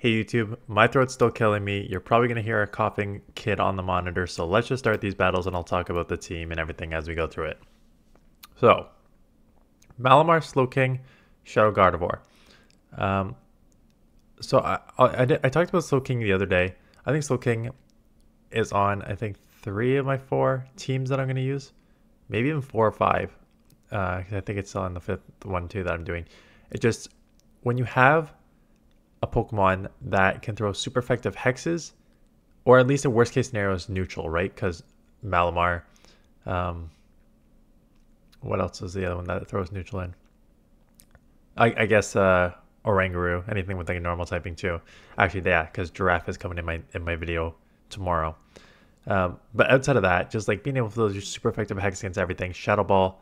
Hey YouTube, my throat's still killing me. You're probably going to hear a coughing kid on the monitor, so let's just start these battles and I'll talk about the team and everything as we go through it. So, Malamar, Slowking, Shadow Gardevoir. Um, I talked about Slowking the other day. I think Slowking is on, I think, 3 of my 4 teams that I'm going to use. Maybe even 4 or 5. I think it's still on the 5th one too that I'm doing. It just, when you have a Pokemon that can throw super effective hexes, or at least a worst case scenario is neutral, right? Because Malamar, um, what else is the other one that throws neutral in? I guess Oranguru, anything with like a normal typing too. Actually, yeah, because Giraffe is coming in my video tomorrow. But outside of that, just like being able to throw super effective hex against everything, Shadow Ball,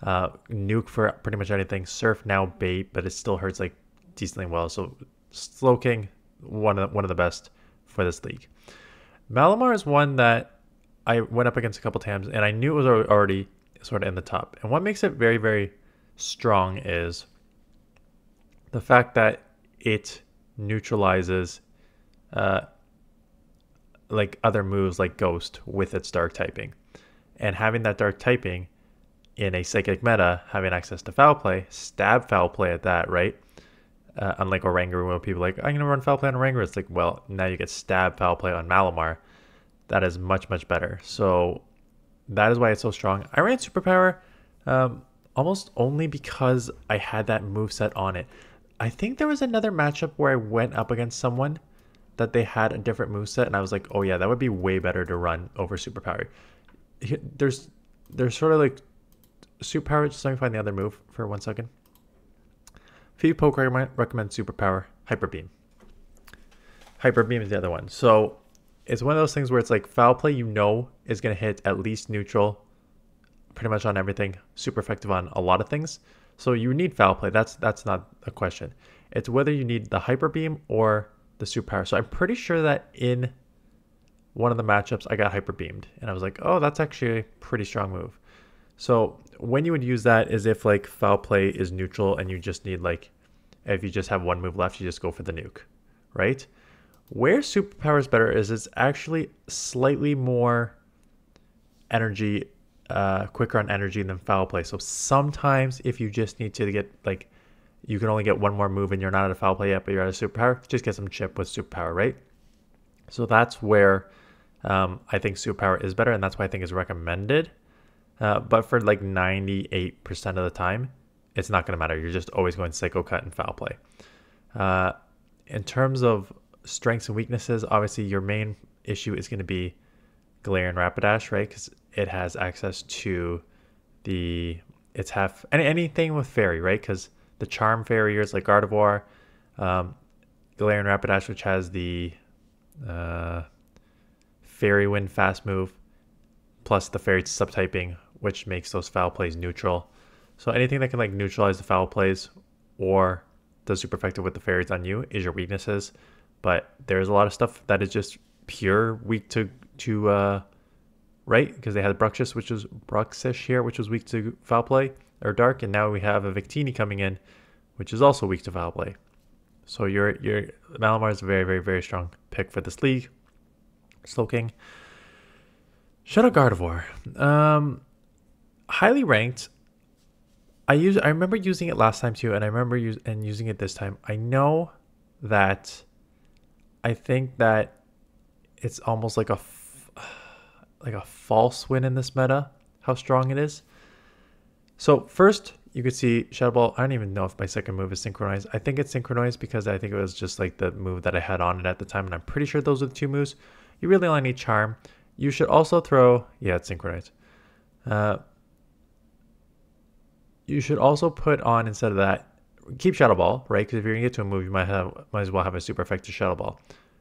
Nuke for pretty much anything, Surf now Bait, but it still hurts like decently well. So Slowking, one of the best for this league. Malamar is one that I went up against a couple times, and I knew it was already sort of in the top. And what makes it very, very strong is the fact that it neutralizes like other moves like Ghost with its dark typing. And having that dark typing in a psychic meta, having access to foul play, stab foul play at that, right? Unlike Oranguru, where people are like, I'm going to run foul play on Oranguru. It's like, well, now you get stab foul play on Malamar. That is much, much better. So that is why it's so strong. I ran Superpower almost only because I had that move set on it. I think there was another matchup where I went up against someone that they had a different move set, and I was like, oh yeah, that would be way better to run over Superpower. There's sort of like Superpower. Just let me find the other move for 1 second. Feed Poke recommend Superpower, Hyper Beam. Hyper Beam is the other one. So it's one of those things where it's like foul play, is going to hit at least neutral pretty much on everything. Super effective on a lot of things. So you need foul play. That's not a question. It's whether you need the Hyper Beam or the Superpower. So I'm pretty sure that in one of the matchups I got Hyper Beamed. And I was like, oh, that's actually a pretty strong move. So when you would use that is if like foul play is neutral and you just need like, if you just have one move left, you just go for the nuke, right? Where Superpower is better is it's actually slightly more energy, quicker on energy than foul play. So sometimes if you just need to get like, you can only get one more move and you're not at a foul play yet, but you're at a Superpower, just get some chip with Superpower, right? So that's where I think Superpower is better, and that's why I think is recommended. But for like 98% of the time, it's not going to matter. You're just always going Psycho Cut and Foul Play. In terms of strengths and weaknesses, obviously your main issue is going to be Galarian Rapidash, right? Because it has access to it's half anything with Fairy, right? Because the Charm Farriers like Gardevoir, Galarian Rapidash, which has the Fairy Wind fast move, plus the Fairy subtyping, which makes those foul plays neutral. So anything that can like neutralize the foul plays or does super effective with the fairies on you is your weaknesses. But there's a lot of stuff that is just pure weak to right, because they had Bruxish, which was Bruxish here, which was weak to foul play or dark, and now we have a Victini coming in, which is also weak to foul play. So your Malamar is a very, very, very strong pick for this league. Slowking. Shadow Gardevoir. Highly ranked. I remember using it last time too, and I remember using it this time. I know that I think that it's almost like a false win in this meta, how strong it is. So first, you could see Shadow Ball. I don't even know if my second move is synchronized. I think it's synchronized because I think it was just like the move that I had on it at the time, and I'm pretty sure those are the 2 moves. You really only need Charm. You should also throw, yeah, it's synchronized. You should also put on, instead of that, keep Shadow Ball, right? Because if you're going to get to a move, you might as well have a super effective Shadow Ball.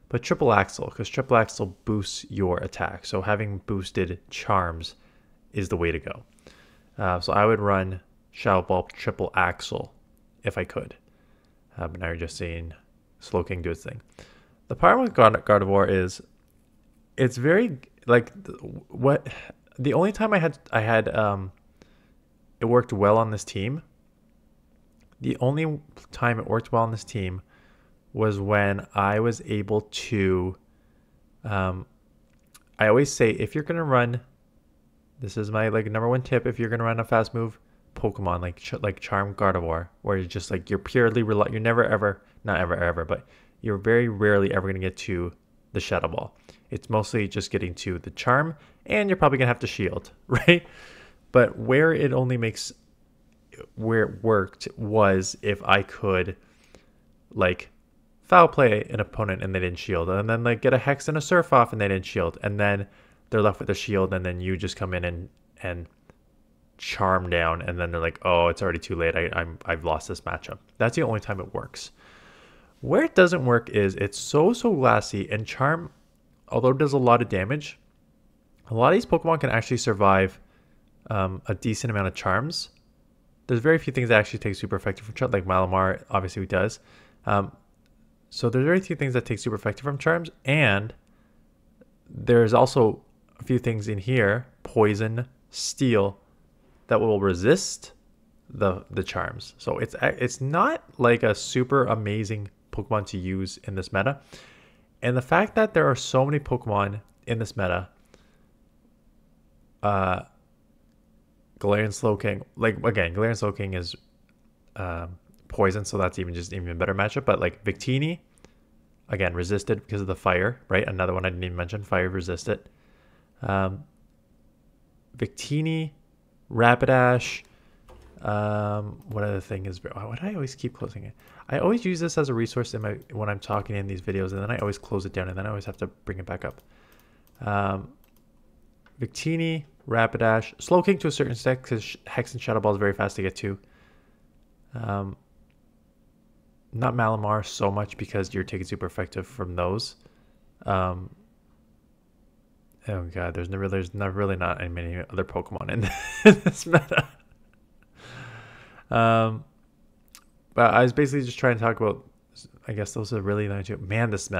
But Triple Axle, because Triple Axle boosts your attack. So having boosted Charms is the way to go. So I would run Shadow Ball Triple Axle if I could. But now you're just seeing Slowking do its thing. The problem with Gardevoir is it's very like the only time I had it worked well on this team. The only time it worked well on this team was when I was able to. I always say if you're gonna run, this is my like number one tip. If you're gonna run a fast move Pokemon like Charm Gardevoir, where you're just like you're purely you're never ever not ever but you're very rarely ever gonna get to the Shadow Ball. It's mostly just getting to the Charm, and you're probably gonna have to Shield, right? But where it worked was if I could like foul play an opponent and they didn't shield, and then like get a Hex and a Surf off and they didn't shield, and then they're left with a shield, and then you just come in and charm down, and then they're like, oh, it's already too late. I've lost this matchup. That's the only time it works. Where it doesn't work is it's so glassy, and charm, although it does a lot of damage, a lot of these Pokemon can actually survive a decent amount of charms. There's very few things that actually take super effective from charms, like Malamar obviously does. So there's very few things that take super effective from charms, and there's also a few things in here, poison, steel, that will resist the charms. So it's not like a super amazing Pokemon to use in this meta. And the fact that there are so many Pokemon in this meta, Galarian Slowking, like again, Galarian Slowking is poison, so that's even better matchup. But like Victini, again, resisted because of the fire, right? Another one I didn't even mention, fire resisted. Victini, Rapidash. What other thing is? Why do I always keep closing it? I always use this as a resource when I'm talking in these videos, and then I always close it down, and then I always have to bring it back up. Victini, Rapidash, Slowking to a certain extent because Hex and Shadow Ball is very fast to get to. Not Malamar so much because you're taking super effective from those. Oh god, there's really not many other Pokemon in this meta. But I was basically just trying to talk about. I guess those are really the two. Man, this meta.